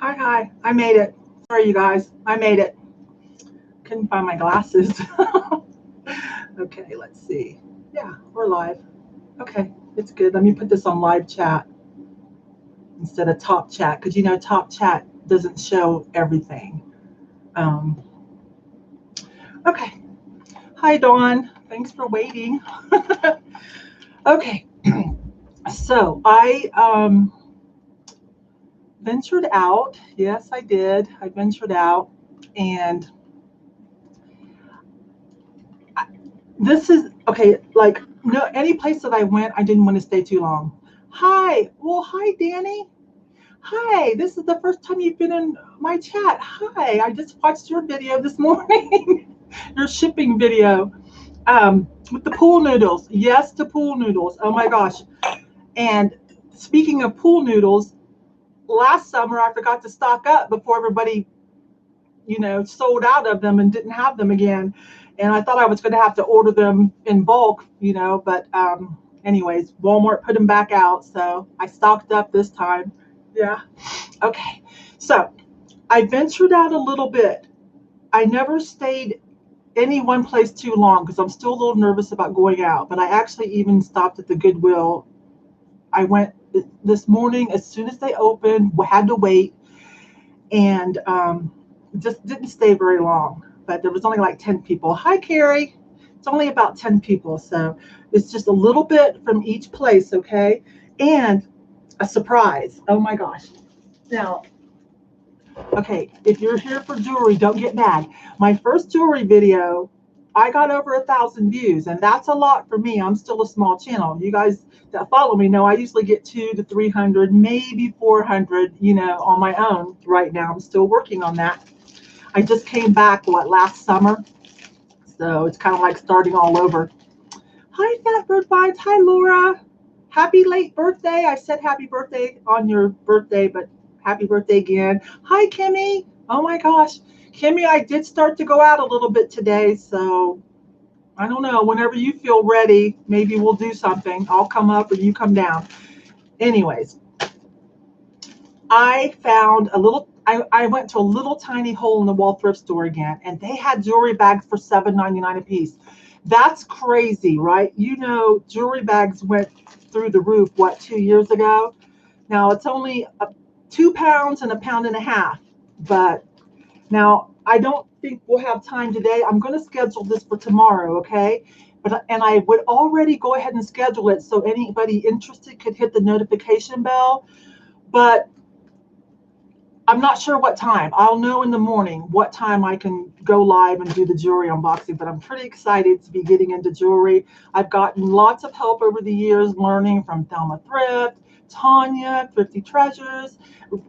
Hi. I made it. Sorry, you guys. I made it. Couldn't find my glasses. Okay, let's see. Yeah, we're live. Okay, it's good. Let me put this on live chat instead of top chat because top chat doesn't show everything. Um, okay. Hi, Dawn. Thanks for waiting. Okay, so I ventured out. Yes, I did. I ventured out, and this is okay. Like, no, any place that I went, I didn't want to stay too long. Hi, Danny. Hi, this is the first time you've been in my chat. Hi, I just watched your video this morning, your shipping video, with the pool noodles. Yes, to pool noodles. Oh my gosh. And speaking of pool noodles, last summer I forgot to stock up before everybody, sold out of them and didn't have them again. And I thought I was going to have to order them in bulk, but anyways, Walmart put them back out. So I stocked up this time. Yeah. Okay. So I ventured out a little bit. I never stayed any one place too long because I'm still a little nervous about going out. But I actually even stopped at the Goodwill. I went this morning as soon as they opened, had to wait, and just didn't stay very long. But there was only like 10 people. Hi, Carrie. It's only about 10 people. So it's just a little bit from each place, okay? And a surprise. Oh my gosh. Now, okay, if you're here for jewelry, don't get mad. My first jewelry video, I got over 1,000 views, and that's a lot for me. I'm still a small channel. You guys that follow me know I usually get 200 to 300, maybe 400, on my own right now. I'm still working on that. I just came back, last summer? So it's kind of like starting all over. Hi, Fat Bird Vibes. Hi, Laura. Happy late birthday. I said happy birthday on your birthday, but happy birthday again. Hi, Kimmy. Oh my gosh. Kimmy, I did start to go out a little bit today, so I don't know. Whenever you feel ready, maybe we'll do something. I'll come up or you come down. Anyways, I found I went to a little tiny hole in the wall thrift store again, and they had jewelry bags for $7.99 a piece. That's crazy, right? Jewelry bags went through the roof, 2 years ago? Now it's only 2 pounds and a pound and a half. But now I don't think we'll have time today. I'm going to schedule this for tomorrow, okay? And I would already go ahead and schedule it so anybody interested could hit the notification bell. But I'm not sure what time. I'll know in the morning what time I can go live and do the jewelry unboxing, but I'm pretty excited to be getting into jewelry. I've gotten lots of help over the years learning from Thelma Thrift, Tanya, Thrifty Treasures.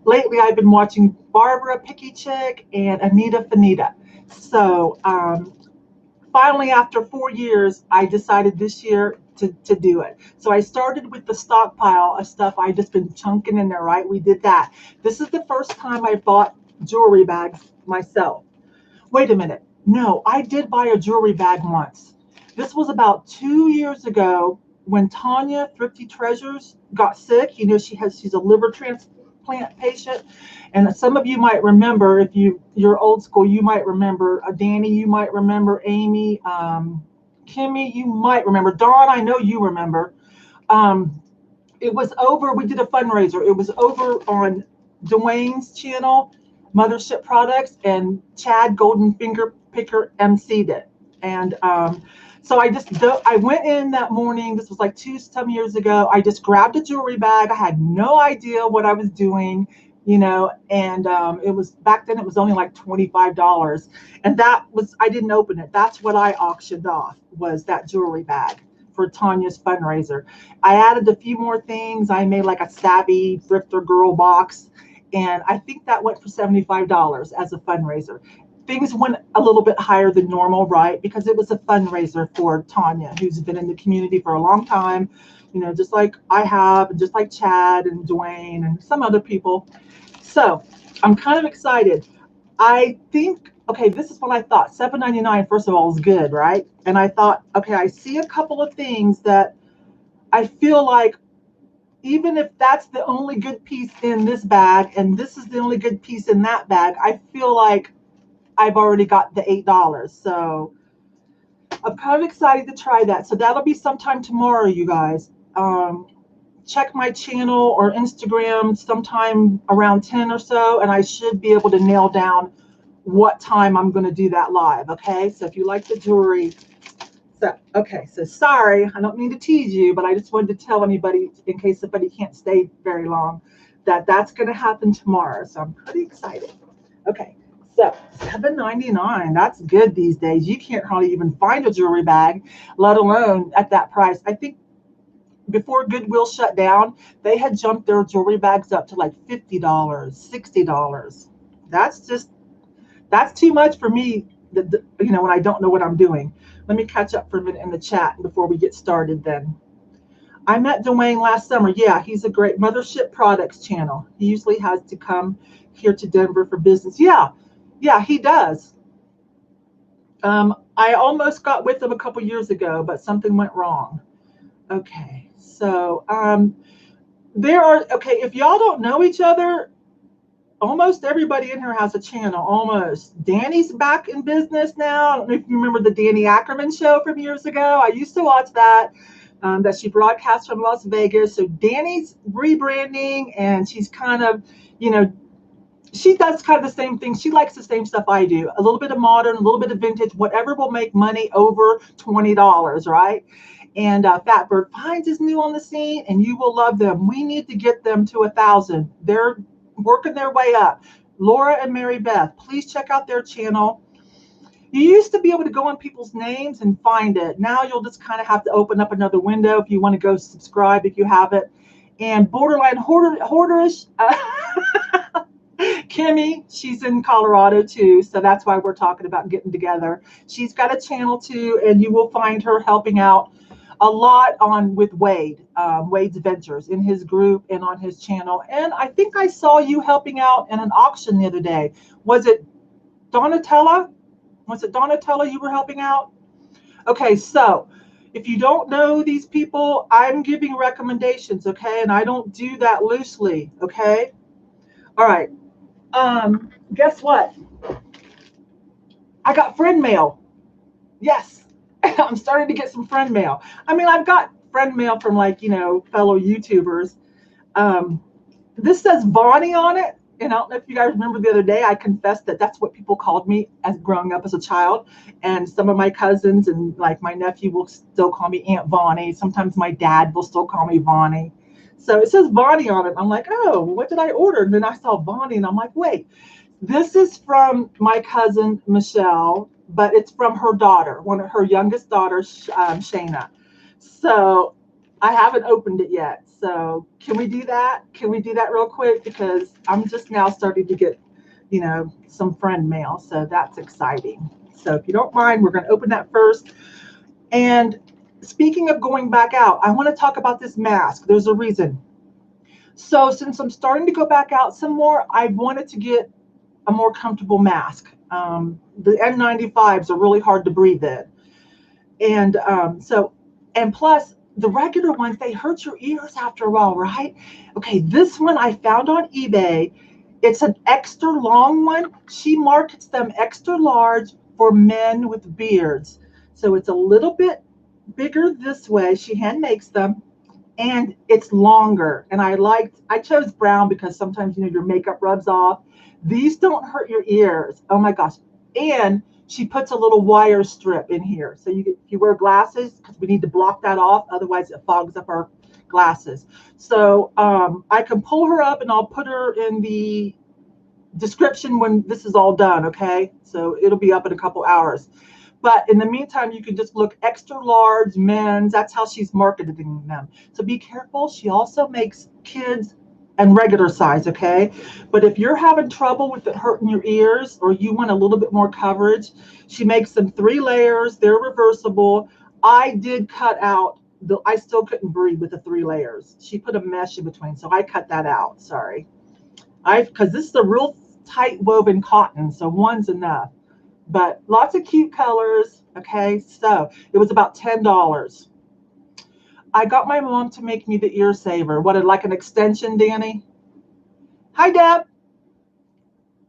Lately, I've been watching Barbara Picky Chick and Anita Fanita. So finally, after 4 years, I decided this year to do it. So I started with the stockpile of stuff I just been chunking in there, right? We did that. This is the first time I bought jewelry bags myself. Wait a minute. No, I did buy a jewelry bag once. This was about 2 years ago when Tanya, Thrifty Treasures, got sick. She's a liver transplant patient. And some of you might remember, if you're old school, you might remember Danny, you might remember Amy, Kimmy, you might remember. Dawn, I know you remember. It was over. We did a fundraiser. It was over on Dwayne's channel, Mothership Products, and Chad Golden Finger Picker emceed it. And so I went in that morning. This was like some years ago. I just grabbed a jewelry bag. I had no idea what I was doing. And it was back then. It was only like $25, and I didn't open it. That's what I auctioned off, was that jewelry bag for Tanya's fundraiser. I added a few more things. I made like a savvy thrifter girl box, and I think that went for $75 as a fundraiser. Things went a little bit higher than normal, right? Because it was a fundraiser for Tanya, who's been in the community for a long time, just like I have, and just like Chad and Dwayne and some other people. So I'm kind of excited. I think, okay, this is what I thought. $7.99, first of all, is good, right? And I thought, okay, I see a couple of things that I feel like even if that's the only good piece in this bag and this is the only good piece in that bag, I feel like I've already got the $8. So I'm kind of excited to try that. So that'll be sometime tomorrow, you guys. Check my channel or Instagram sometime around 10 or so, and I should be able to nail down what time I'm going to do that live. Okay, so if you like the jewelry. So, okay, so sorry, I don't mean to tease you, but I just wanted to tell anybody, in case somebody can't stay very long, that that's going to happen tomorrow. So I'm pretty excited. Okay, so $7.99, that's good these days. You can't hardly even find a jewelry bag, let alone at that price. I think before Goodwill shut down, they had jumped their jewelry bags up to like $50, $60. That's too much for me, when I don't know what I'm doing. Let me catch up for a minute in the chat before we get started then. I met Dwayne last summer. Yeah, he's a great Mothership Products channel. He usually has to come here to Denver for business. Yeah, he does. I almost got with him a couple years ago, but something went wrong. Okay, so if y'all don't know each other, almost everybody in here has a channel, almost. Danny's back in business now. I don't know if you remember the Danny Ackerman show from years ago. I used to watch that she broadcast from Las Vegas. So Danny's rebranding, and she's kind of, she does kind of the same thing. She likes the same stuff I do. A little bit of modern, a little bit of vintage, whatever will make money over $20, right? And Fatbird Finds is new on the scene, and you will love them. We need to get them to 1,000. They're working their way up. Laura and Mary Beth, please check out their channel. You used to be able to go on people's names and find it. Now you'll just kind of have to open up another window if you want to go subscribe if you haven't. And Borderline Hoarderish, Kimmy, she's in Colorado too, so that's why we're talking about getting together. She's got a channel too, and you will find her helping out a lot with Wade, Wade's Ventures, in his group and on his channel. And I think I saw you helping out in an auction the other day. Was it Donatella? Was it Donatella you were helping out? Okay, so if you don't know these people, I'm giving recommendations, okay? And I don't do that loosely, okay? All right. Guess what? I got friend mail. Yes. I'm starting to get some friend mail. I mean, I've got friend mail from fellow YouTubers. This says Bonnie on it. And I don't know if you guys remember the other day, I confessed that that's what people called me as growing up as a child. And some of my cousins and like my nephew will still call me Aunt Bonnie. Sometimes my dad will still call me Bonnie. So it says Bonnie on it. I'm like, oh, what did I order? And then I saw Bonnie and I'm like, wait, this is from my cousin, Michelle, but it's from her daughter, one of her youngest daughters, Shayna. So I haven't opened it yet. So can we do that? Can we do that real quick? Because I'm just now starting to get, some friend mail. So that's exciting. So if you don't mind, we're going to open that first. And speaking of going back out, I want to talk about this mask. There's a reason. So since I'm starting to go back out some more, I wanted to get a more comfortable mask. The N95s are really hard to breathe in. And and plus, the regular ones, they hurt your ears after a while, right? Okay, this one I found on eBay. It's an extra long one. She markets them extra large for men with beards. So it's a little bit bigger this way. She hand makes them, and it's longer. And I chose brown because sometimes, your makeup rubs off. These don't hurt your ears. Oh my gosh. And she puts a little wire strip in here. So if you wear glasses, because we need to block that off, otherwise it fogs up our glasses. So I can pull her up and I'll put her in the description when this is all done, okay? So it'll be up in a couple hours. But in the meantime, you can just look extra large, men's. That's how she's marketing them. So be careful. She also makes kids and regular size, okay? But if you're having trouble with it hurting your ears or you want a little bit more coverage, she makes them 3 layers. They're reversible. I did cut out I still couldn't breathe with the 3 layers. She put a mesh in between, so I cut that out. Sorry. Because this is a real tight woven cotton, so one's enough. But lots of cute colors, okay? So it was about $10. I got my mom to make me the ear saver. What, like an extension, Danny? Hi, Deb.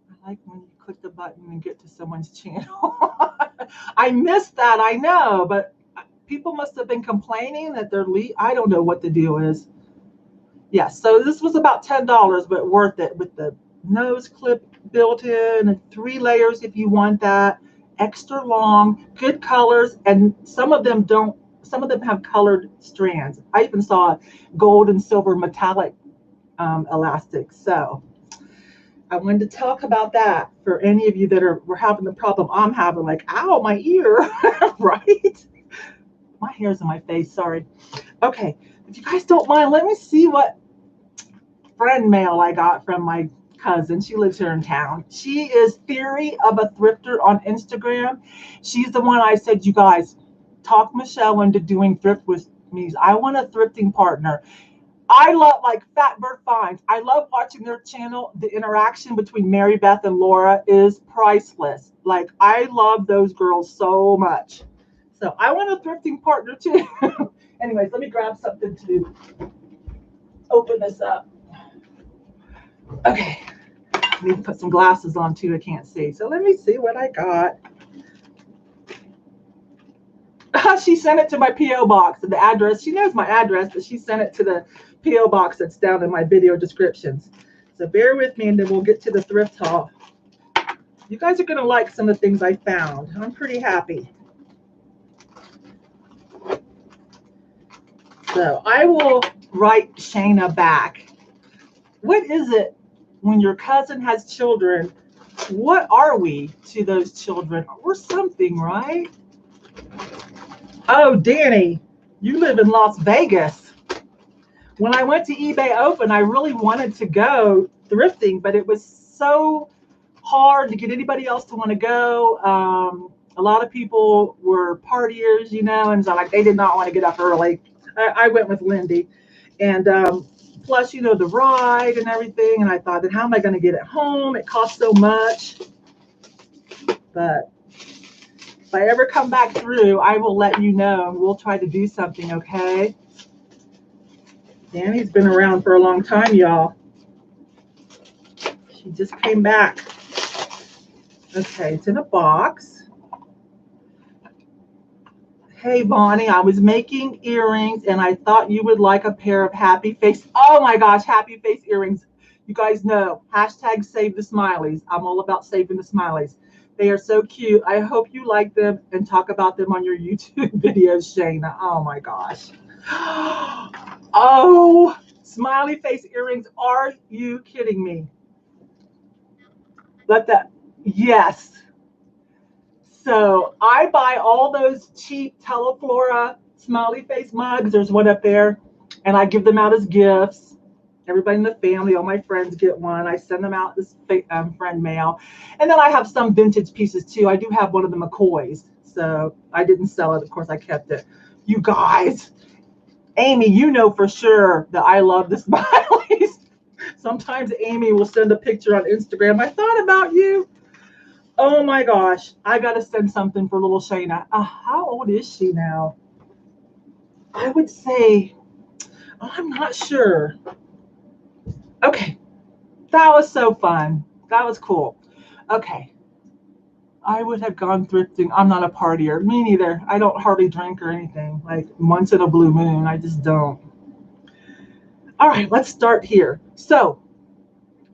I like when you click the button and get to someone's channel. I missed that, I know, but people must have been complaining that they're I don't know what the deal is. Yeah, so this was about $10, but worth it with the nose clip built in and 3 layers if you want that. Extra long, good colors, and some of them don't. Some of them have colored strands. I even saw gold and silver metallic elastic. So I wanted to talk about that for any of you that were having the problem I'm having, like, ow, my ear, right? My hair's in my face, sorry. Okay, if you guys don't mind, let me see what friend mail I got from my cousin. She lives here in town. She is Theory of a Thrifter on Instagram. She's the one I said, you guys, talk Michelle into doing thrift with me. I want a thrifting partner. I love, like, Fat Bird Finds. I love watching their channel. The interaction between Mary Beth and Laura is priceless. Like, I love those girls so much. So I want a thrifting partner too. Anyways, let me grab something to open this up. Okay. I need to put some glasses on too. I can't see. So let me see what I got. She sent it to my P.O. box and the address. She knows my address, but she sent it to the P.O. box that's down in my video descriptions. So bear with me and then we'll get to the thrift haul. You guys are going to like some of the things I found. I'm pretty happy. So I will write Shayna back. What is it when your cousin has children? What are we to those children? We're something, right? Oh, Danny, you live in Las Vegas. When I went to eBay Open, I really wanted to go thrifting, but it was so hard to get anybody else to want to go. A lot of people were partiers, you know, and so, like, they did not want to get up early. I went with Lindy, and plus, you know, the ride and everything. And I thought, that how am I going to get it home? It costs so much. But if I ever come back through, I will let you know. We'll try to do something, okay? Danny's been around for a long time, y'all. She just came back. Okay, it's in a box. Hey, Bonnie, I was making earrings, and I thought you would like a pair of happy face. Oh, my gosh, happy face earrings. You guys know, hashtag save the smileys. I'm all about saving the smileys. They are so cute. I hope you like them and talk about them on your YouTube videos, Shayna. Oh, my gosh. Oh, smiley face earrings. Are you kidding me? Let that, yes. So I buy all those cheap Teleflora smiley face mugs. There's one up there, and I give them out as gifts. Everybody in the family, all my friends get one. I send them out as friend mail. And then I have some vintage pieces too. I do have one of the McCoys. So I didn't sell it. Of course, I kept it. You guys, Amy, you know for sure that I love the smileys. Sometimes Amy will send a picture on Instagram. I thought about you. Oh my gosh, I got to send something for little Shayna. How old is she now? I would say, I'm not sure. Okay, that was so fun. That was cool. Okay, I would have gone thrifting. I'm not a partier. Me neither. I don't hardly drink or anything. Like once in a blue moon, I just don't. All right, let's start here. So,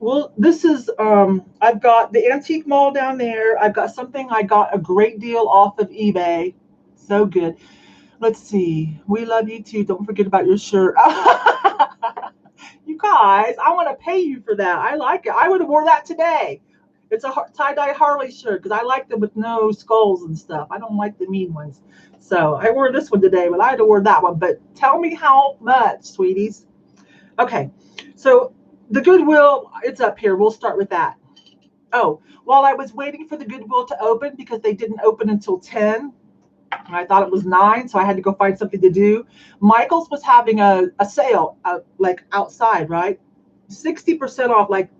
well, this is, I've got the antique mall down there. I've got something I got a great deal off of eBay. So good. Let's see. We love you too. Don't forget about your shirt. You guys, I want to pay you for that. I like it. I would have wore that today. It's a tie-dye Harley shirt because I like them with no skulls and stuff. I don't like the mean ones. So I wore this one today, but I had to wear that one. But tell me how much, sweeties. Okay. So the Goodwill, it's up here. We'll start with that. Oh, while I was waiting for the Goodwill to open because they didn't open until 10, and I thought it was 9, so I had to go find something to do. Michael's was having a sale, like outside, right? 60% off, like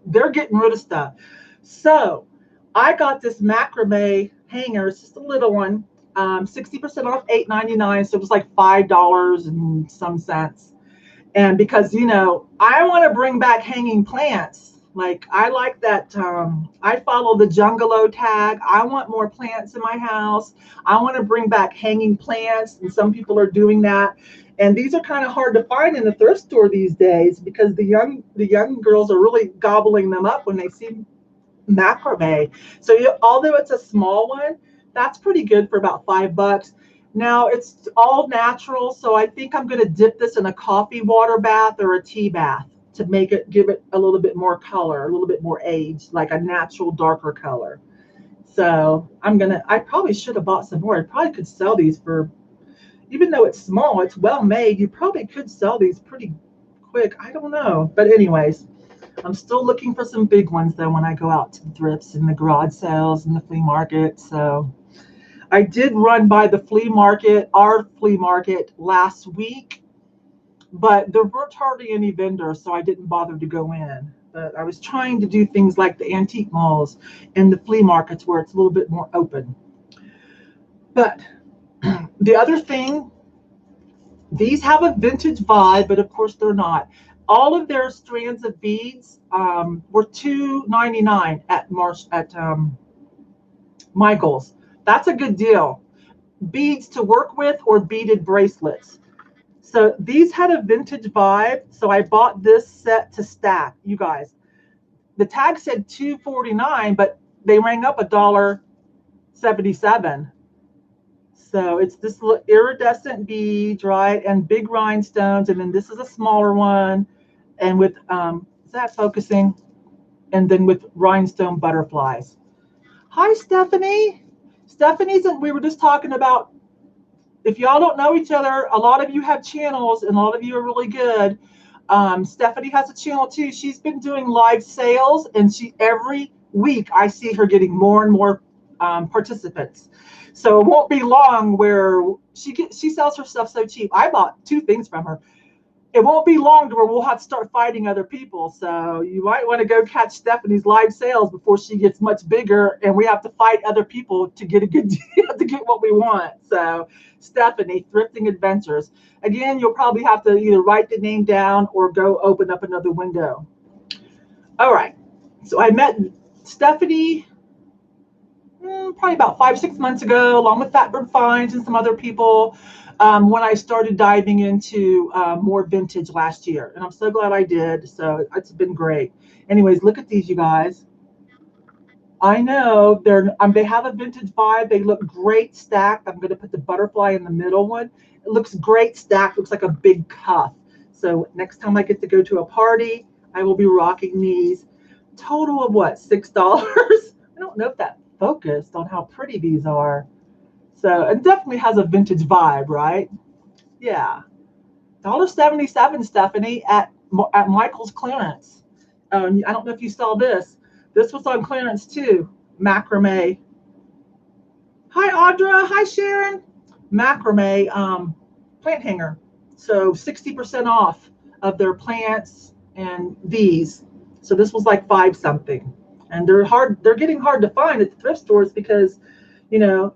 they're getting rid of stuff. So I got this macrame hanger. It's just a little one. 60% off, $8.99. So it was like $5 and some cents. And because, you know, I want to bring back hanging plants. Like, I like that. I follow the Jungalow tag. I want more plants in my house. I want to bring back hanging plants. And some people are doing that. And these are kind of hard to find in the thrift store these days because the young girls are really gobbling them up when they see macrame. So although it's a small one, that's pretty good for about $5. Now it's all natural, so I think I'm going to dip this in a coffee water bath or a tea bath to give it a little bit more color, a little bit more age, like a natural darker color. So I probably should have bought some more. I probably could sell these for, even though it's small, it's well made. You probably could sell these pretty quick. I don't know. But anyways, I'm still looking for some big ones though when I go out to the thrifts and the garage sales and the flea market. So I did run by the flea market, our flea market last week, but there weren't hardly any vendors, so I didn't bother to go in. But I was trying to do things like the antique malls and the flea markets where it's a little bit more open. But the other thing, these have a vintage vibe, but of course they're not. All of their strands of beads were $2.99 at Michael's. That's a good deal. Beads to work with or beaded bracelets. So these had a vintage vibe. So I bought this set to stack. You guys, the tag said $2.49, but they rang up $1.77. So it's this little iridescent bead, right? And big rhinestones. And then this is a smaller one. And with, is that focusing? And then with rhinestone butterflies. Hi, Stephanie. We were just talking about, if y'all don't know each other, a lot of you have channels and a lot of you are really good. Stephanie has a channel too. She's been doing live sales, and every week I see her getting more and more participants. So it won't be long where she sells her stuff so cheap. I bought 2 things from her. It won't be long to where we'll have to start fighting other people. So you might want to go catch Stephanie's live sales before she gets much bigger and we have to fight other people to get a good deal, to get what we want. So Stephanie, Thrifting Adventures. Again, you'll probably have to either write the name down or go open up another window. All right. So I met Stephanie probably about 5-6 months ago, along with Fatbird Finds and some other people, when I started diving into more vintage last year. And I'm so glad I did. So it's been great. Anyways, look at these, you guys. I know they have a vintage vibe. They look great stacked. I'm going to put the butterfly in the middle one. It looks great stacked. Looks like a big cuff. So next time I get to go to a party, I will be rocking these. Total of what, $6? I don't know if that focused on how pretty these are. So it definitely has a vintage vibe, right? Yeah. $1.77, Stephanie, at Michael's clearance. I don't know if you saw this. This was on clearance too. Macrame. Hi, Audra. Hi, Sharon. Macrame plant hanger. So 60% off of their plants and these. So this was like 5 something. And they're getting hard to find at the thrift stores because, you know,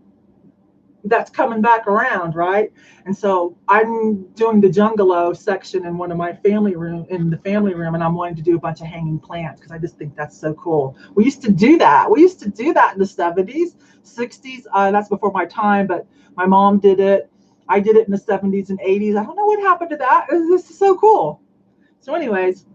that's coming back around, right? And so I'm doing the Jungalow section in one of my family room, and I'm wanting to do a bunch of hanging plants because I just think that's so cool. We used to do that. We used to do that in the 70s, 60s. That's before my time, but my mom did it. I did it in the 70s and 80s. I don't know what happened to that. This is so cool. So anyways,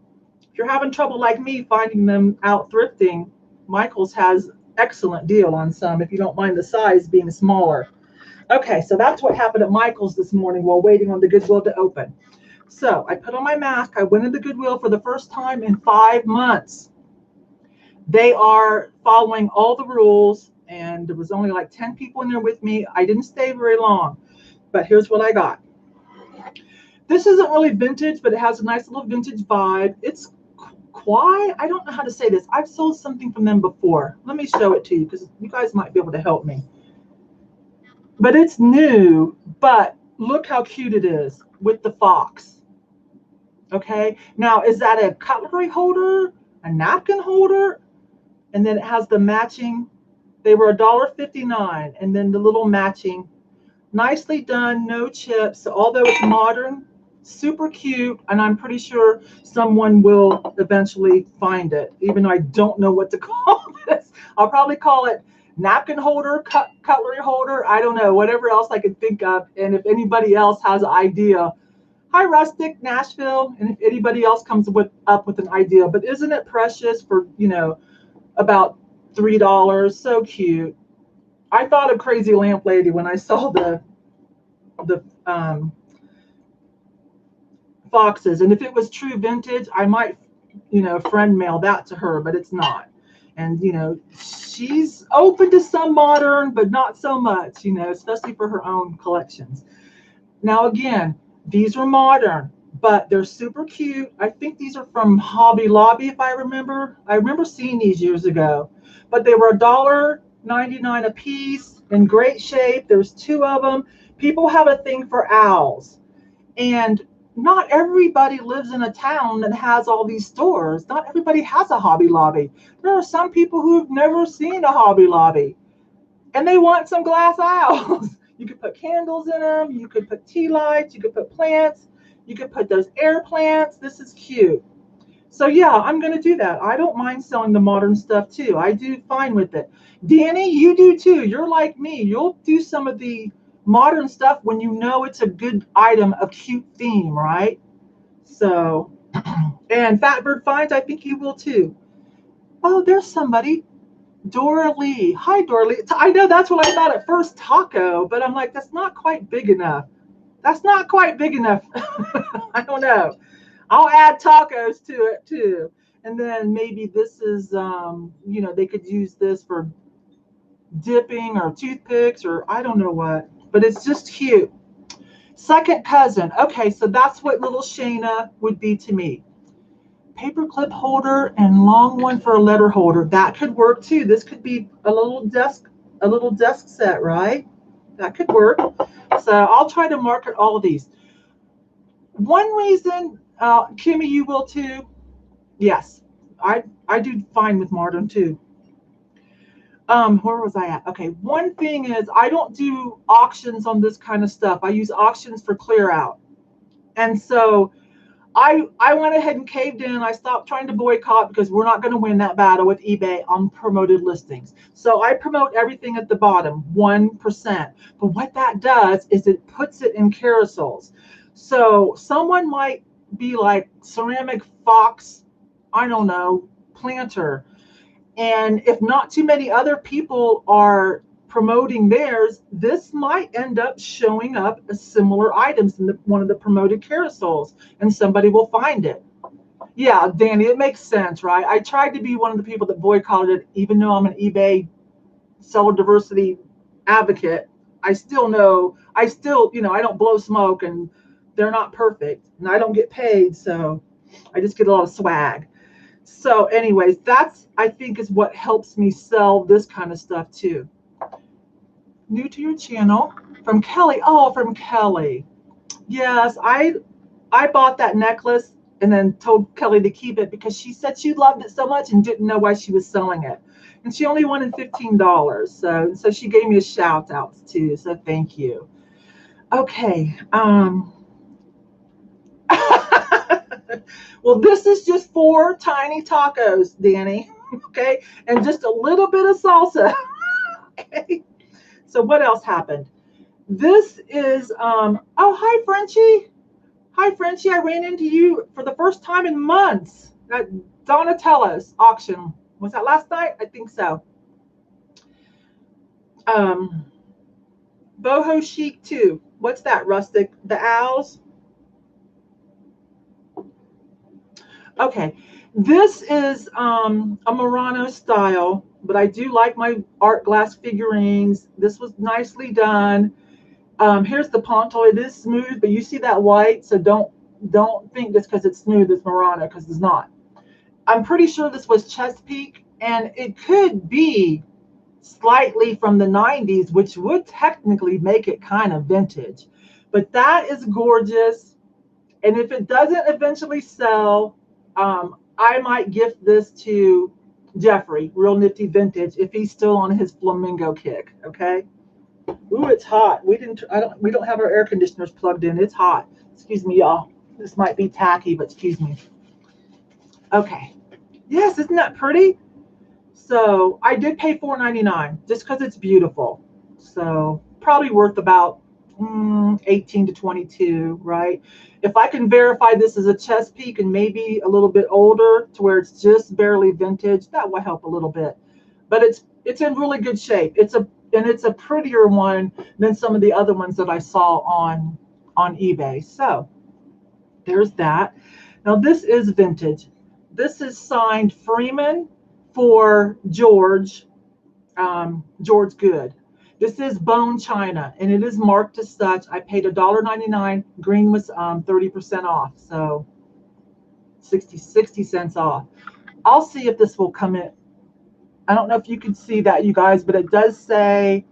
if you're having trouble like me finding them out thrifting, Michael's has excellent deal on some if you don't mind the size being smaller. Okay, so that's what happened at Michael's this morning while waiting on the Goodwill to open. So I put on my mask. I went into Goodwill for the first time in 5 months. They are following all the rules, and there was only like 10 people in there with me. I didn't stay very long, but here's what I got. This isn't really vintage, but it has a nice little vintage vibe. It's Quai. I don't know how to say this. I've sold something from them before. Let me show it to you because you guys might be able to help me. But it's new, but look how cute it is with the fox. Okay, now is that a cutlery holder, a napkin holder? And then it has the matching, they were $1.59, and then the little matching Nicely done, no chips. Although it's modern, super cute, and I'm pretty sure someone will eventually find it, even though I don't know what to call this. I'll probably call it napkin holder, cutlery holder, I don't know, whatever else I could think of. And if anybody else has an idea, hi Rustic, Nashville, and if anybody else comes up with an idea. But isn't it precious for, about $3? So cute. I thought of Crazy Lamp Lady when I saw the foxes, and if it was true vintage, I might, friend mail that to her, but it's not. And she's open to some modern, but not so much, especially for her own collections. Now again, these are modern, but they're super cute. I think these are from Hobby Lobby, if I remember. I remember seeing these years ago, but they were $1.99 a piece, in great shape. There's two of them. People have a thing for owls, and not everybody lives in a town that has all these stores. Not everybody has a Hobby Lobby. There are some people who've never seen a Hobby Lobby, and they want some glass owls. You could put candles in them. You could put tea lights. You could put plants. You could put those air plants. This is cute. So yeah, I'm going to do that. I don't mind selling the modern stuff too. I do fine with it. Danny, you do too. You're like me. You'll do some of the modern stuff when you know it's a good item, a cute theme, right? So, and Fatbird Finds, I think you will too. Oh, there's somebody. Dora Lee. Hi, Dora Lee. I know that's what I thought at first, taco, but I'm like, that's not quite big enough. That's not quite big enough. I don't know. I'll add tacos to it too. And then maybe this is, they could use this for dipping or toothpicks or I don't know what, but it's just cute. Second cousin. Okay, so that's what little Shayna would be to me. Paperclip holder and long one for a letter holder. That could work too. This could be a little desk set, right? That could work. So I'll try to market all of these. One reason, Kimmy, you will too. Yes, I do fine with modern too. Where was I at? Okay, one thing is I don't do auctions on this kind of stuff. I use auctions for clear out. And so I went ahead and caved in. I stopped trying to boycott because we're not going to win that battle with eBay on promoted listings. So I promote everything at the bottom, 1%. But what that does is it puts it in carousels. So someone might be like ceramic fox, I don't know, planter. And if not too many other people are promoting theirs, this might end up showing up as similar items in one of the promoted carousels, and somebody will find it. Yeah, Danny, it makes sense, right? I tried to be one of the people that boycotted it, even though I'm an eBay seller diversity advocate. I still, I don't blow smoke, and they're not perfect, and I don't get paid, so I just get a lot of swag. So anyways, that's, I think, is what helps me sell this kind of stuff too. New to your channel, from Kelly. Oh, from Kelly. Yes, I bought that necklace and then told Kelly to keep it because she said she loved it so much and didn't know why she was selling it. And she only wanted $15. So she gave me a shout out too. So thank you. Okay. Well, this is just 4 tiny tacos, Danny. Okay. And just a little bit of salsa. Okay. So what else happened? This is, oh, hi, Frenchie. Hi, Frenchie. I ran into you for the first time in months at Donatella's auction. Was that last night? I think so. Boho Chic 2. What's that, Rustic? The owls? Okay. This is a Murano style, but I do like my art glass figurines. This was nicely done. Here's the poncho. It is smooth, but you see that white, so don't think just because it's smooth it's Murano, because it's not. I'm pretty sure this was Chesapeake, and it could be slightly from the 90s, which would technically make it kind of vintage. But that is gorgeous. And if it doesn't eventually sell, I might gift this to Jeffrey, Real Nifty Vintage, if he's still on his flamingo kick, okay? Ooh, it's hot. We don't have our air conditioners plugged in. It's hot. Excuse me, y'all. This might be tacky, but excuse me. Okay. Yes, isn't that pretty? So I did pay $4.99 just because it's beautiful. So probably worth about 18 to 22, right? If I can verify this is a Chesapeake and maybe a little bit older to where it's just barely vintage, that will help a little bit. But it's in really good shape. It's a prettier one than some of the other ones that I saw on eBay. So there's that. Now this is vintage. This is signed Freeman for George Good. This is bone china, and it is marked as such. I paid $1.99. Green was 30% off, so 60 cents off. I'll see if this will come in. I don't know if you can see that, you guys, but it does say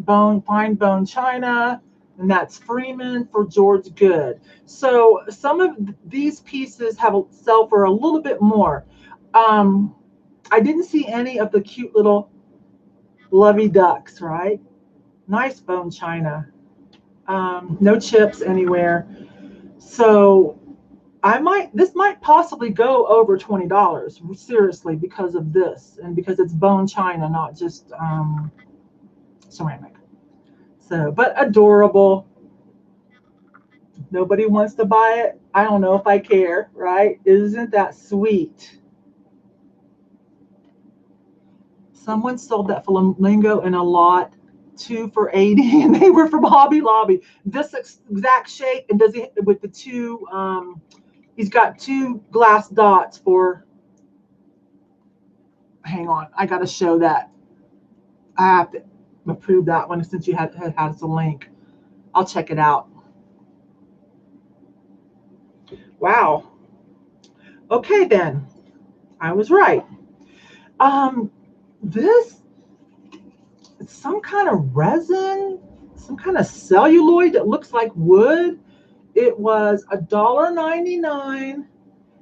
fine bone china, and that's Freeman for George Good. So some of these pieces sell for a little bit more. I didn't see any of the cute little lovey ducks, right? Nice bone china. No chips anywhere. So this might possibly go over $20, seriously, because of this and because it's bone china, not just ceramic. So, but adorable. Nobody wants to buy it. I don't know if I care, right? Isn't that sweet? Someone sold that flamingo in a lot, 2 for $80, and they were from Hobby Lobby. This exact shape, and does he with the two? He's got 2 glass dots for. Hang on, I got to show that. I have to approve that one since you had a link. I'll check it out. Wow. Okay then, I was right. This it's some kind of resin, some kind of celluloid that looks like wood. It was $1.99.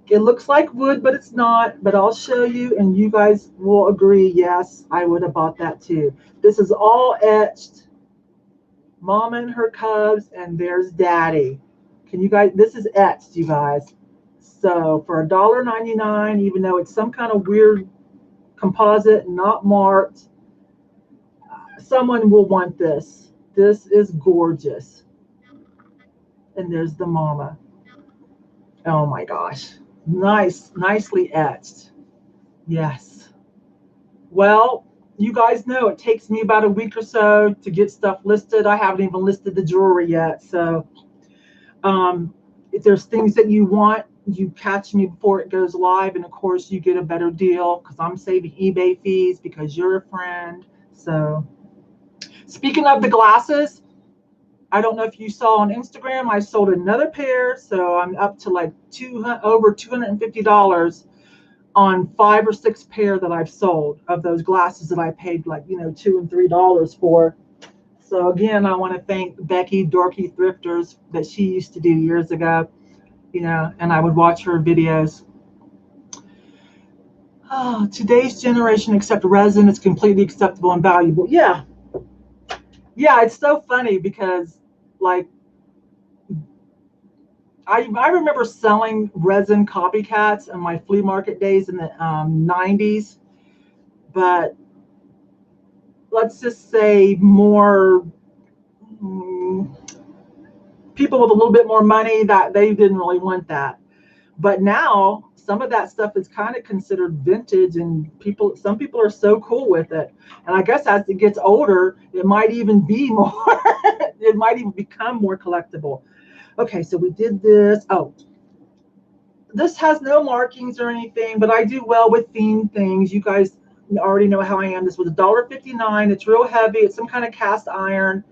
It looks like wood, but it's not. But I'll show you, and you guys will agree. Yes, I would have bought that too. This is all etched. Mama and her cubs, and there's Daddy. Can you guys? This is etched, you guys. So for $1.99, even though it's some kind of weird composite, not marked, someone will want this. This is gorgeous. And there's the mama. Oh my gosh. Nicely etched. Yes. Well, you guys know it takes me about a week or so to get stuff listed. I haven't even listed the jewelry yet. So if there's things that you want, you catch me before it goes live. And of course, you get a better deal because I'm saving eBay fees because you're a friend. So speaking of the glasses, I don't know if you saw on Instagram, I sold another pair. So I'm up to like over $250 on 5 or 6 pair that I've sold of those glasses that I paid like, $2 and $3 for. So again, I want to thank Becky, Dorky Thrifters, that she used to do years ago, and I would watch her videos. Oh, today's generation accept resin. It's completely acceptable and valuable. Yeah. Yeah, it's so funny because like I remember selling resin copycats in my flea market days in the 90s, but let's just say more people with a little bit more money that they didn't really want that. But now some of that stuff is kind of considered vintage, and some people are so cool with it. And I guess as it gets older, it might even be more, it might even become more collectible. Okay, so we did this. Oh, this has no markings or anything, but I do well with themed things. You guys already know how I am. This was $1.59. It's real heavy. It's some kind of cast iron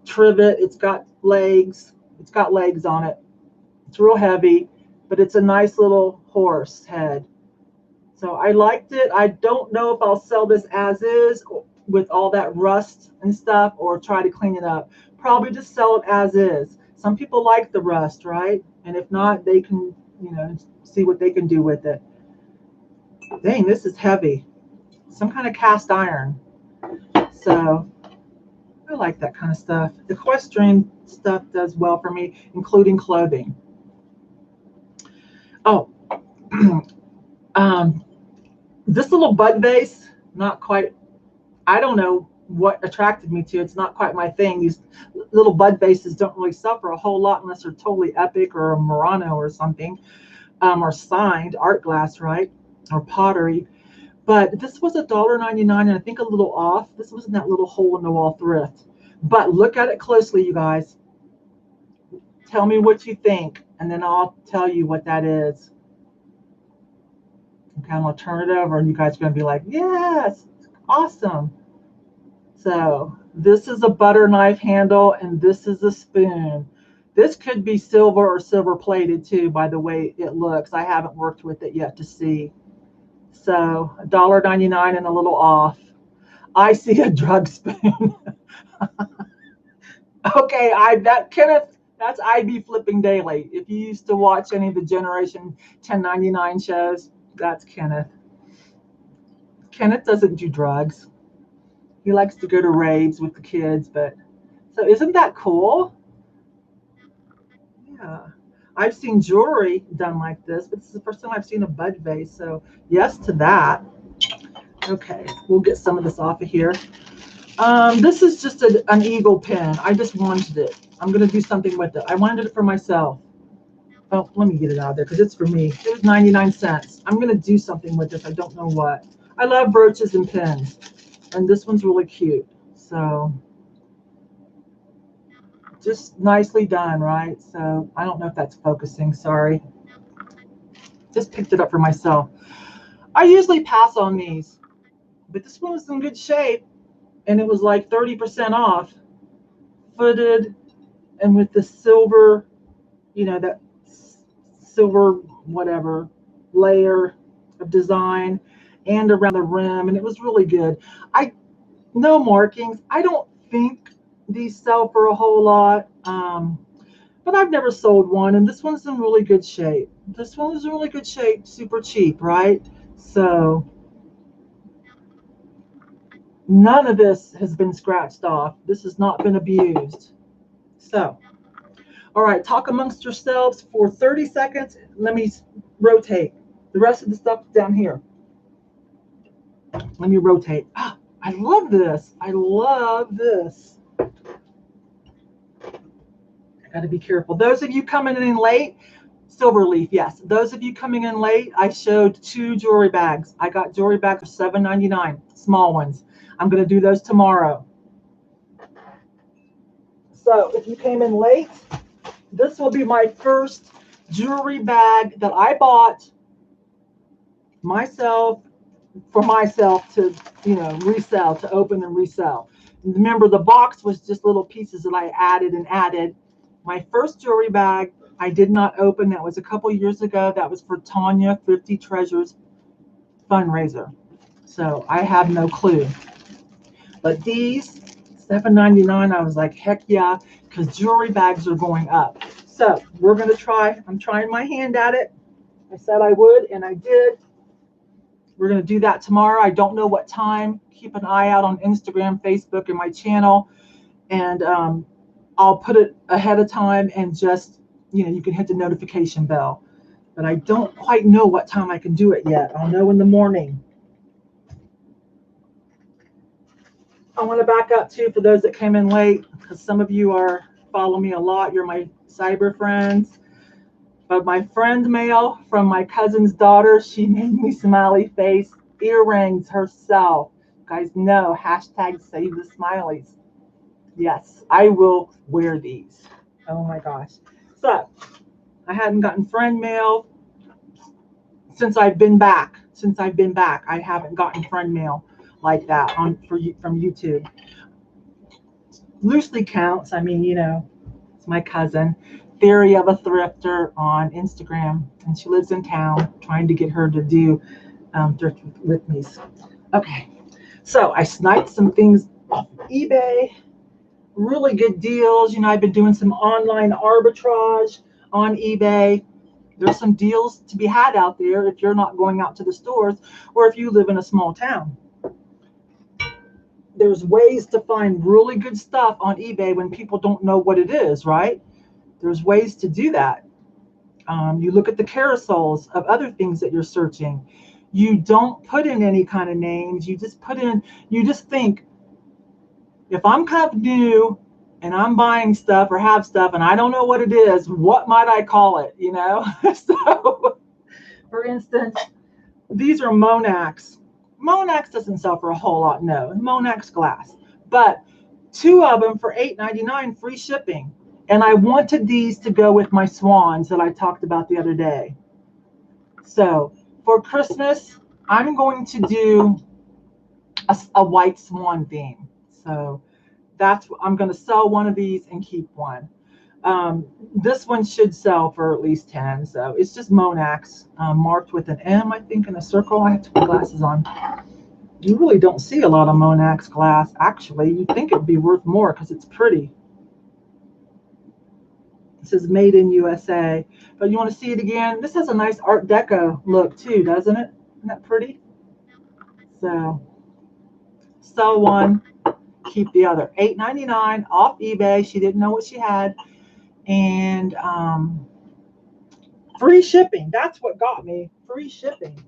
trivet. It's got legs. It's got legs on it. It's real heavy, but it's a nice little horse head. So I liked it. I don't know if I'll sell this as is with all that rust and stuff or try to clean it up. Probably just sell it as is. Some people like the rust, right? And if not, they can, see what they can do with it. Dang, this is heavy. Some kind of cast iron. So like that kind of stuff. Equestrian stuff does well for me, including clothing. Oh, this little bud vase, not quite, I don't know what attracted me to it. It's not quite my thing. These little bud vases don't really suffer a whole lot unless they're totally epic or a Murano or something, or signed art glass, right? Or pottery. But this was $1.99 and I think a little off. This was in that little hole in the wall thrift. But look at it closely, you guys. Tell me what you think, and then I'll tell you what that is. Okay, I'm gonna turn it over and you guys are gonna be like, yes, awesome. So this is a butter knife handle and this is a spoon. This could be silver or silver plated too, by the way it looks. I haven't worked with it yet to see. So $1.99 and a little off. I see a drug spoon. Okay, Kenneth, that's IB flipping daily. If you used to watch any of the Generation 1099 shows, that's Kenneth. Kenneth doesn't do drugs. He likes to go to raves with the kids, but so isn't that cool? Yeah. I've seen jewelry done like this, but this is the first time I've seen a bud vase. So yes to that. Okay, we'll get some of this off of here. This is just an eagle pin. I just wanted it. I'm going to do something with it. I wanted it for myself. Oh, let me get it out of there because it's for me. It was 99 cents. I'm going to do something with this. I don't know what. I love brooches and pins. And this one's really cute. So just nicely done, right? So I don't know if that's focusing. Sorry. Just picked it up for myself. I usually pass on these, but this one was in good shape. And it was like 30% off. Footed and with the silver, you know, that silver whatever layer of design and around the rim, and it was really good. No markings. I don't think these sell for a whole lot, but I've never sold one, and this one's in really good shape. This one was in really good shape, super cheap, right? So none of this has been scratched off. This has not been abused. So all right, talk amongst yourselves for 30 seconds. Let me rotate. The rest of the stuff down here. Let me rotate. Ah, I love this. I love this. I got to be careful. Those of you coming in late, silver leaf, yes. Those of you coming in late, I showed 2 jewelry bags. I got jewelry bags for $7.99, small ones. I'm going to do those tomorrow. So if you came in late, this will be my first jewelry bag that I bought myself for myself to, resell, to open and resell. Remember, the box was just little pieces that I added and added. My first jewelry bag I did not open. That was a couple years ago. That was for Tanya Thrifty Treasures fundraiser. So I have no clue. But these $7.99, I was like, heck yeah, because jewelry bags are going up. So we're going to try. I'm trying my hand at it. I said I would, and I did. We're going to do that tomorrow. I don't know what time. Keep an eye out on Instagram, Facebook, and my channel. And I'll put it ahead of time and just, you can hit the notification bell. But I don't quite know what time I can do it yet. I'll know in the morning. I want to back up too for those that came in late, because some of you follow me a lot. You're my cyber friends. But my friend mail from my cousin's daughter, she made me smiley face earrings herself. You guys know, hashtag save the smileys. Yes, I will wear these. Oh my gosh. So I hadn't gotten friend mail since I've been back. I haven't gotten friend mail like that from YouTube. Loosely counts. I mean, it's my cousin. Theory of a Thrifter on Instagram, and she lives in town. Trying to get her to do thrift with me. Okay, so I sniped some things off eBay. Really good deals. I've been doing some online arbitrage on eBay. There's some deals to be had out there if you're not going out to the stores or if you live in a small town. there's ways to find really good stuff on eBay when people don't know what it is, right? There's ways to do that. You look at the carousels of other things that you're searching. You don't put in any kind of names. You just think, if I'm kind of new and I'm buying stuff or have stuff and I don't know what it is, what might I call it, you know? So, for instance, these are Monax. Monax doesn't sell for a whole lot, no. Monax glass. But 2 of them for $8.99 free shipping. And I wanted these to go with my swans that I talked about the other day. So for Christmas, I'm going to do a white swan theme. So that's, I'm going to sell one of these and keep one. This one should sell for at least 10. So it's just Monax, marked with an M, I think, in a circle. I have to put glasses on. You really don't see a lot of Monax glass, actually. You'd think it'd be worth more because it's pretty. This is made in USA. But you want to see it again? This has a nice Art Deco look too, doesn't it? Isn't that pretty? So sell one, keep the other. $8.99 off eBay. She didn't know what she had. And free shipping. That's what got me. Free shipping.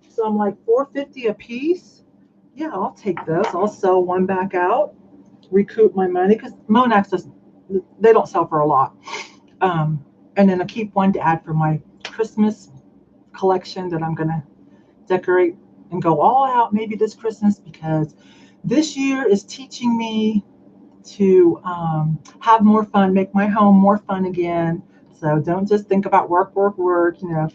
So I'm like, $4.50 a piece? Yeah, I'll take those. I'll sell one back out, recoup my money, because Monax doesn't, they don't sell for a lot. And then I keep one to add for my Christmas collection that I'm going to decorate and go all out maybe this Christmas, because this year is teaching me to have more fun, make my home more fun again. So don't just think about work, you know,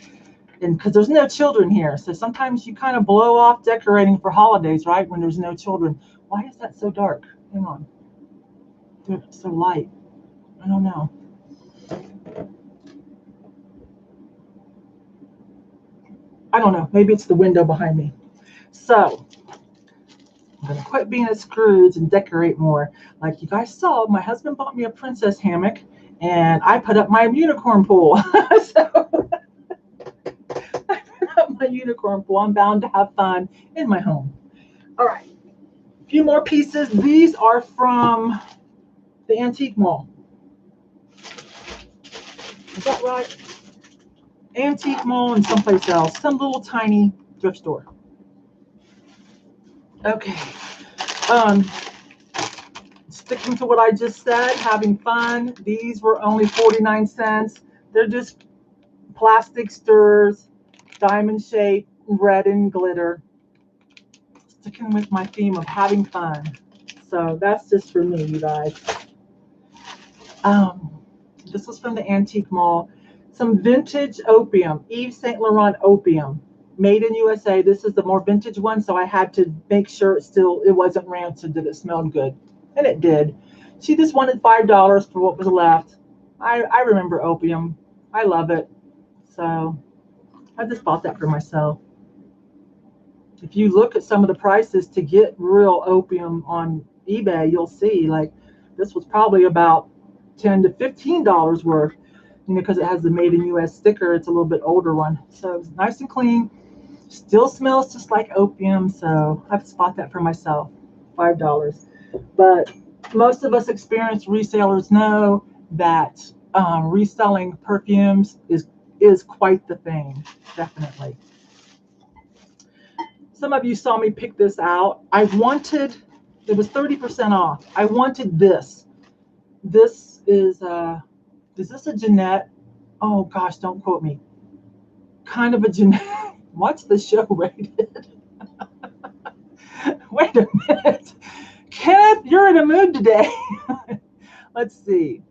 and because there's no children here. So sometimes you kind of blow off decorating for holidays, right? When there's no children. Why is that so dark? Hang on. It's so light. I don't know. I don't know. Maybe it's the window behind me. So I'm going to quit being a Scrooge and decorate more. Like you guys saw, my husband bought me a princess hammock, and I put up my unicorn pool. So I put up my unicorn pool. I'm bound to have fun in my home. All right. A few more pieces. These are from the antique mall. Is that right? Antique mall and someplace else. Some little tiny thrift store. Okay. Sticking to what I just said, having fun. These were only 49 cents. They're just plastic stirrers, diamond shape, red and glitter. Sticking with my theme of having fun. So that's just for me, you guys. This was from the antique mall. Some vintage opium, Yves Saint Laurent opium, made in USA. This is the more vintage one, so I had to make sure it wasn't rancid, that it smelled good. And it did. She just wanted $5 for what was left. I remember opium. I love it. So I just bought that for myself. If you look at some of the prices to get real opium on eBay, you'll see like this was probably about $10 to $15 worth, you know, because it has the made in US sticker. It's a little bit older one. So it's nice and clean. Still smells just like opium. So I just bought that for myself. $5. But most of us experienced resellers know that reselling perfumes is quite the thing, definitely. Some of you saw me pick this out. It was 30% off. I wanted this. This is this a Jeanette? Oh gosh, don't quote me. Kind of a Jeanette. What's the show rated? Wait a minute. Kenneth, you're in a mood today. Let's see.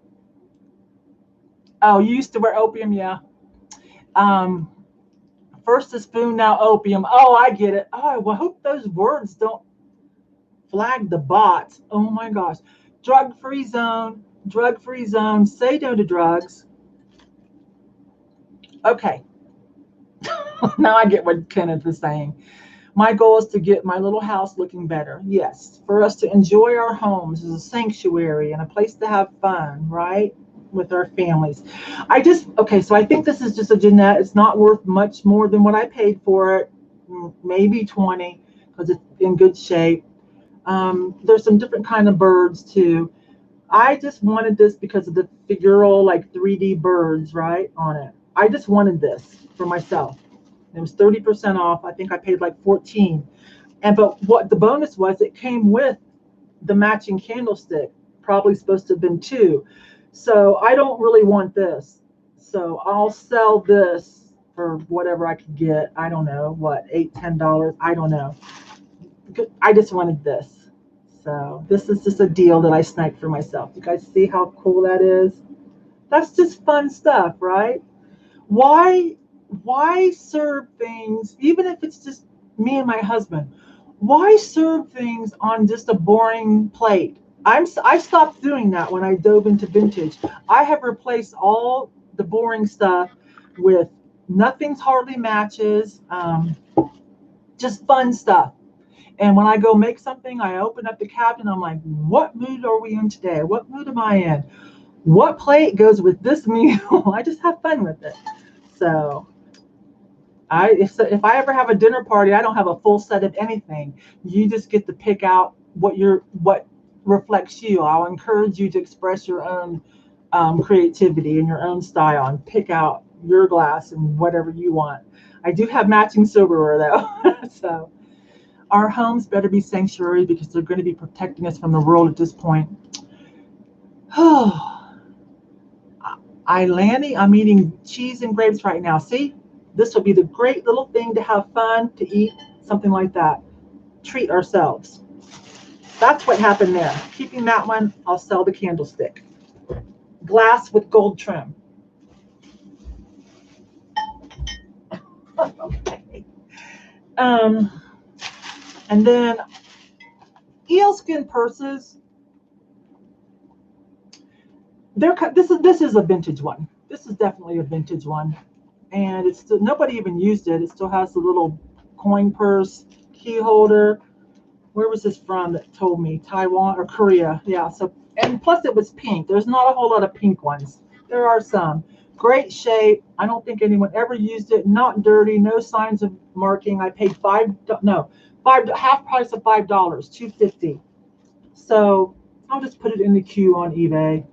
Oh, you used to wear opium, yeah. First a spoon, now opium. Oh, I get it. Oh, well, I hope those words don't flag the bots. Oh my gosh. Drug-free zone, drug-free zone. Say no to drugs. Okay. Now I get what Kenneth is saying. My goal is to get my little house looking better. Yes, for us to enjoy our homes as a sanctuary and a place to have fun, right, with our families. Okay, so I think this is just a Jeanette. It's not worth much more than what I paid for it, maybe 20, because it's in good shape. There's some different kind of birds too. I just wanted this because of the figural, like 3D birds, right, on it. I just wanted this for myself. It was 30% off. I think I paid like 14. But what the bonus was, it came with the matching candlestick. Probably supposed to have been 2. So I don't really want this. So I'll sell this for whatever I could get. I don't know, what, $8, $10? I don't know. I just wanted this. So this is just a deal that I sniped for myself. You guys see how cool that is? That's just fun stuff, right? Why serve things, even if it's just me and my husband? Why serve things on just a boring plate? I stopped doing that when I dove into vintage. I have replaced all the boring stuff with nothing's hardly matches, just fun stuff. And when I go make something, I open up the cabinet. I'm like, what mood are we in today? What mood am I in? What plate goes with this meal? I just have fun with it. So if I ever have a dinner party, I don't have a full set of anything. You just get to pick out what reflects you. I'll encourage you to express your own creativity and your own style and pick out your glass and whatever you want. I do have matching silverware though. So our homes better be sanctuary because they're going to be protecting us from the world at this point. I'm eating cheese and grapes right now. See? This will be the great little thing to have fun, to eat, something like that. Treat ourselves. That's what happened there. Keeping that one, I'll sell the candlestick. Glass with gold trim. Okay. And then eelskin purses. This is a vintage one. This is definitely a vintage one. And it's still, nobody even used it. It still has the little coin purse, key holder. Where was this from that told me? Taiwan or Korea? Yeah. So, and plus it was pink. There's not a whole lot of pink ones. There are some. Great shape. I don't think anyone ever used it. Not dirty. No signs of marking. I paid half price of $5, $2.50. So I'll just put it in the queue on eBay.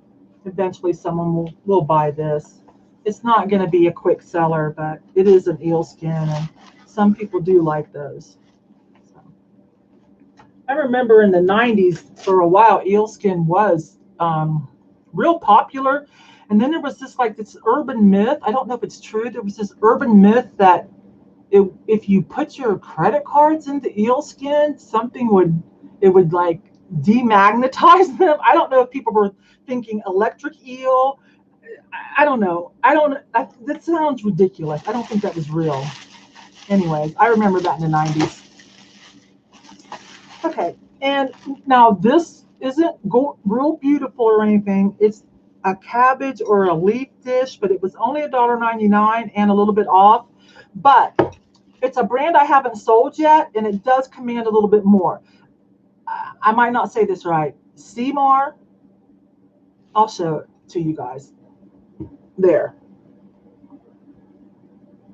Eventually someone will buy this. It's not going to be a quick seller, but it is an eelskin, and some people do like those. So, I remember in the 90s, for a while, eelskin was real popular. And then there was this urban myth. I don't know if it's true. There was this urban myth that if you put your credit cards into eelskin, it would like demagnetize them. I don't know if people were thinking electric eel. I don't know. That sounds ridiculous. I don't think that was real. Anyways, I remember that in the 90s. Okay, and now this isn't real beautiful or anything. It's a cabbage or a leaf dish, but it was only $1.99 and a little bit off. But it's a brand I haven't sold yet, and it does command a little bit more. I might not say this right. Seymour. I'll show it to you guys. There.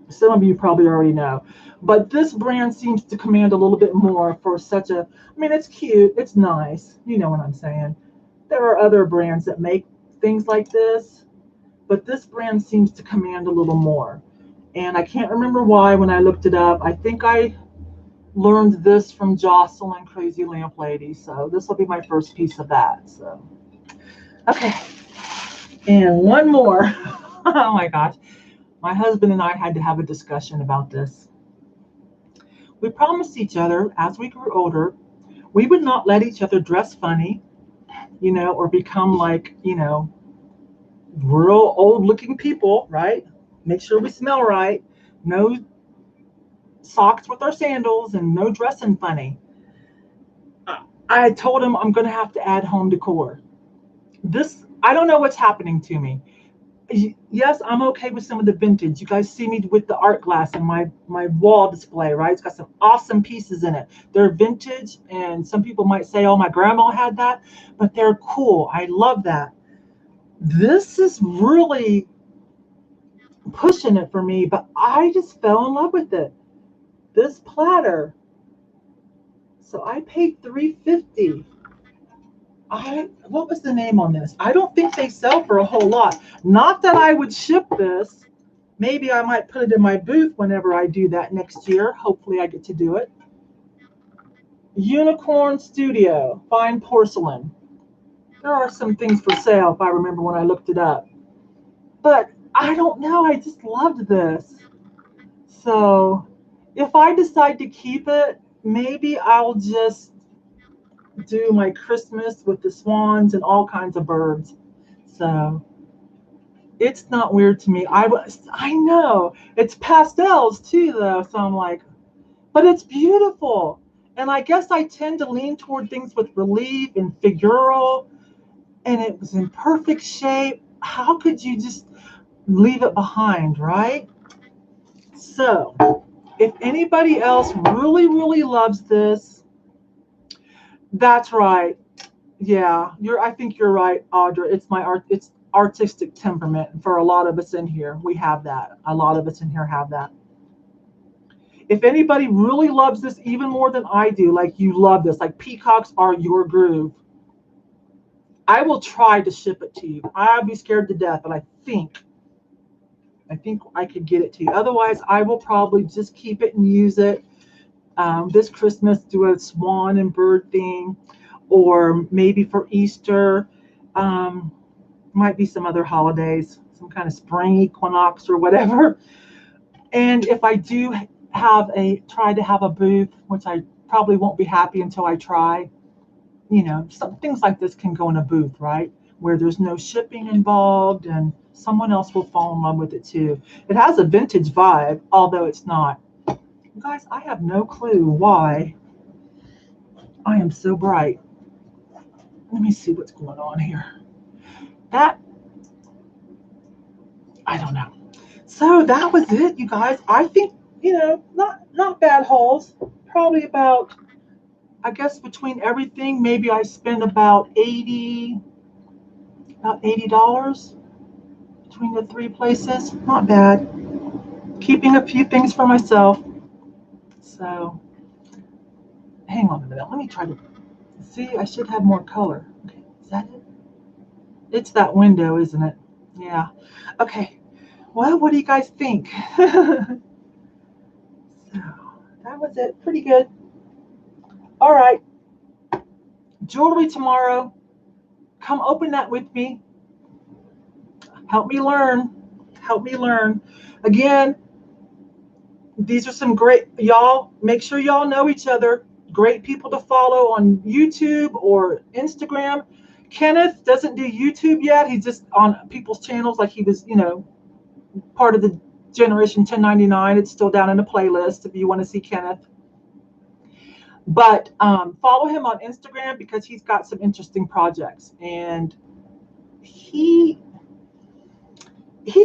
Some of you probably already know. But this brand seems to command a little bit more for such a, I mean, it's cute. It's nice. You know what I'm saying. There are other brands that make things like this, but this brand seems to command a little more. And I can't remember why when I looked it up. I think I learned this from Jocelyn, Crazy Lamp Lady. So this will be my first piece of that. So, okay. And one more. Oh my gosh. My husband and I had to have a discussion about this. We promised each other as we grew older, we would not let each other dress funny, or become like, real old looking people, right? Make sure we smell right. No socks with our sandals and no dressing funny. I told him I'm going to have to add home decor. I don't know what's happening to me. Yes, I'm okay with some of the vintage. You guys see me with the art glass in my wall display, right? It's got some awesome pieces in it. They're vintage, and some people might say, oh, my grandma had that, but they're cool. I love that. This is really pushing it for me, but I just fell in love with it. This platter So I paid $3.50. What was the name on this? I don't think they sell for a whole lot. Not that I would ship this. Maybe I might put it in my booth whenever I do that next year. Hopefully I get to do it. Unicorn Studio, fine porcelain. There are some things for sale if I remember when I looked it up. But I don't know, I just loved this. So if I decide to keep it, maybe I'll just do my Christmas with the swans and all kinds of birds. So it's not weird to me. I know it's pastels too, though. So I'm like, but it's beautiful. And I guess I tend to lean toward things with relief and figural. And it was in perfect shape. How could you just leave it behind, right? So if anybody else really, really loves this, that's right. Yeah, I think you're right, Audra. It's artistic temperament. For a lot of us in here, we have that. A lot of us in here have that. If anybody really loves this even more than I do, like you love this, like peacocks are your groove, I will try to ship it to you. I'll be scared to death, but I think I could get it to you. Otherwise, I will probably just keep it and use it. This Christmas, do a swan and bird thing, or maybe for Easter. Might be some other holidays, some kind of spring equinox or whatever. And if I do try to have a booth, which I probably won't be happy until I try, some things like this can go in a booth, right? Where there's no shipping involved and someone else will fall in love with it too. It has a vintage vibe, although it's not. Guys, I have no clue why I am so bright. Let me see what's going on here. I don't know. So that was it, you guys. I think, not bad hauls. Probably about, I guess between everything, maybe I spent about $80 between the three places. Not bad. Keeping a few things for myself. So hang on a minute. Let me try to see. I should have more color. Okay, is that it? It's that window, isn't it? Yeah. Okay. Well, what do you guys think? So that was it. Pretty good. All right. Jewelry tomorrow. Come open that with me. Help me learn. Help me learn. Again, these are some great, y'all, make sure y'all know each other. Great people to follow on YouTube or Instagram. Kenneth doesn't do YouTube yet. He's just on people's channels like he was, part of the Generation 1099. It's still down in the playlist if you want to see Kenneth. But follow him on Instagram because he's got some interesting projects. And he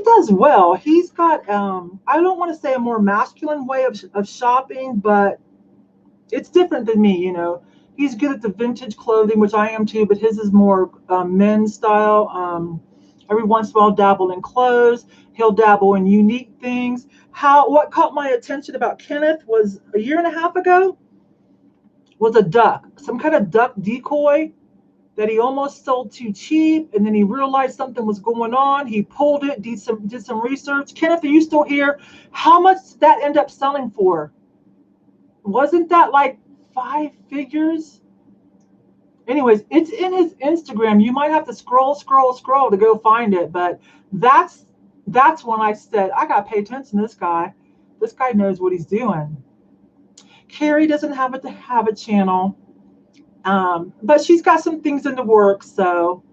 does well. He's got, I don't want to say a more masculine way of shopping, but it's different than me, He's good at the vintage clothing, which I am too, but his is more men's style. Every once in a while, dabble in clothes. He'll dabble in unique things. What caught my attention about Kenneth was a year and a half ago was a duck, some kind of duck decoy that he almost sold too cheap, and then he realized something was going on. He pulled it, did some research. Kenneth, are you still here? How much did that end up selling for? Wasn't that like 5 figures? Anyways, it's in his Instagram. You might have to scroll to go find it, but that's when I said, I gotta pay attention to this guy. This guy knows what he's doing. Carrie doesn't have a channel. But she's got some things in the works, so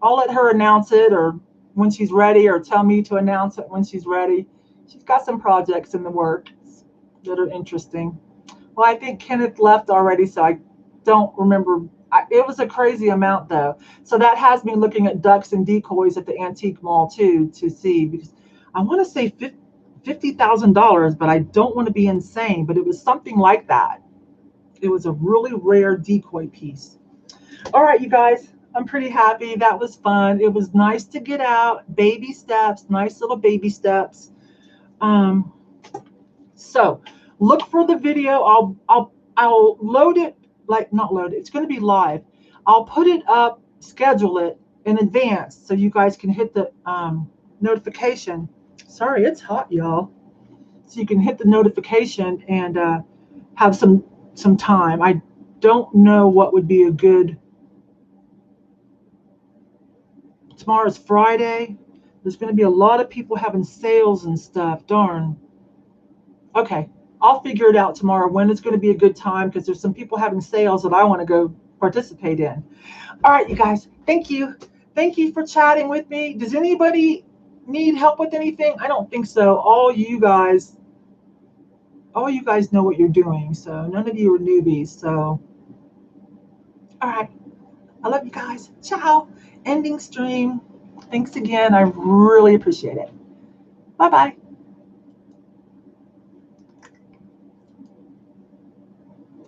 I'll let her announce it or when she's ready, or tell me to announce it when she's ready. She's got some projects in the works that are interesting. Well, I think Kenneth left already, so I don't remember. It was a crazy amount, though. So that has me looking at ducks and decoys at the antique mall, too, to see. Because I want to say $50,000, but I don't want to be insane. But it was something like that. It was a really rare decoy piece. All right, you guys, I'm pretty happy. That was fun. It was nice to get out. Baby steps, nice little baby steps. So look for the video. I'll load it like not loaded. It's going to be live. I'll put it up, schedule it in advance so you guys can hit the notification. Sorry, it's hot, y'all. So you can hit the notification and have some time. I don't know what would be a good. Tomorrow's Friday. There's going to be a lot of people having sales and stuff. Darn. Okay, I'll figure it out tomorrow when it's going to be a good time because there's some people having sales that I want to go participate in. All right, you guys, thank you. Thank you for chatting with me. Does anybody need help with anything? I don't think so. All you guys know what you're doing. So none of you are newbies. So, all right. I love you guys. Ciao. Ending stream. Thanks again. I really appreciate it. Bye-bye.